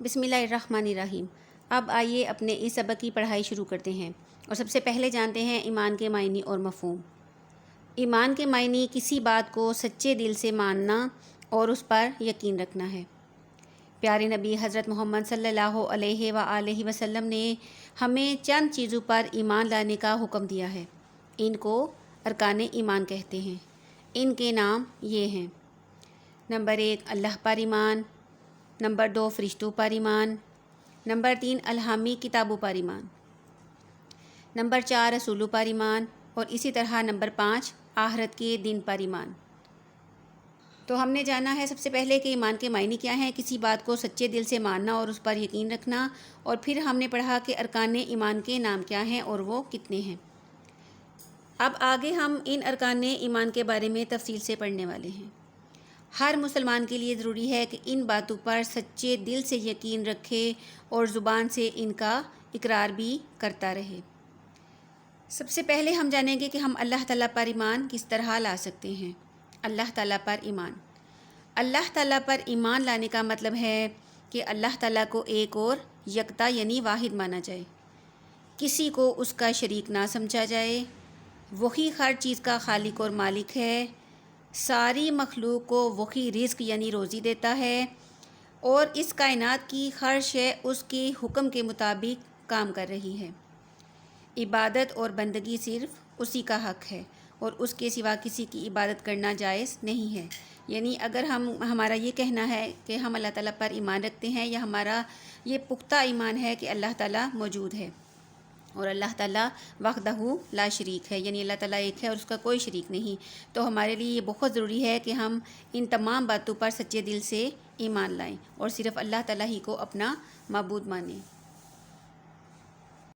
बिस्मिल्लाहिर्रहमानिर्रहीम। अब आइए अपने इस सबक की पढ़ाई शुरू करते हैं और सबसे पहले जानते हैं ईमान के मायने और मफ़हूम। ईमान के मायने किसी बात को सच्चे दिल से मानना और उस पर यकीन रखना है। प्यारे नबी हज़रत मोहम्मद सल्लल्लाहु अलैहि वसल्लम ने हमें चंद चीज़ों पर ईमान लाने का हुक्म दिया है। इनको अरकान ईमान कहते हैं। इनके नाम ये हैं: नंबर 1 अल्लाह पर ईमान, नंबर 2 फ़रिश्तों पर ईमान, नंबर 3 अल्हामी किताबों पर ईमान, नंबर 4 रसूलों पर ईमान और इसी तरह नंबर 5 आखिरत के दिन पर ईमान। तो हमने जाना है सबसे पहले कि ईमान के मायने क्या हैं। किसी बात को सच्चे दिल से मानना और उस पर यकीन रखना। और फिर हमने पढ़ा कि अरकान ईमान के नाम क्या हैं और वो कितने हैं। अब आगे हम इन अरकान ईमान के बारे में तफसील से पढ़ने वाले हैं। हर मुसलमान के लिए ज़रूरी है कि इन बातों पर सच्चे दिल से यकीन रखे और ज़ुबान से इनका इकरार भी करता रहे। सबसे पहले हम जानेंगे कि हम अल्लाह ताला पर ईमान किस तरह ला सकते हैं। अल्लाह ताला पर ईमान। अल्लाह ताला पर ईमान लाने का मतलब है कि अल्लाह ताला को एक और यकता यानी वाहिद माना जाए, किसी को उसका शरीक ना समझा जाए। वही हर चीज़ का खालिक और मालिक है। सारी मखलूक को वही रिज़्क यानी रोज़ी देता है और इस कायनात की हर शय उसके हुक्म के मुताबिक काम कर रही है। इबादत और बंदगी सिर्फ़ उसी का हक़ है और उसके सिवा किसी की इबादत करना जायज़ नहीं है। यानी अगर हमारा ये कहना है कि हम अल्लाह ताला पर ईमान रखते हैं या हमारा ये पुख्ता ईमान है कि अल्लाह ताला मौजूद है और अल्लाह ताला वहदहू ला शरीक है, यानी अल्लाह ताला एक है और उसका कोई शरीक नहीं, तो हमारे लिए ये बहुत ज़रूरी है कि हम इन तमाम बातों पर सच्चे दिल से ईमान लाएं और सिर्फ़ अल्लाह ताला ही को अपना माबूद मानें।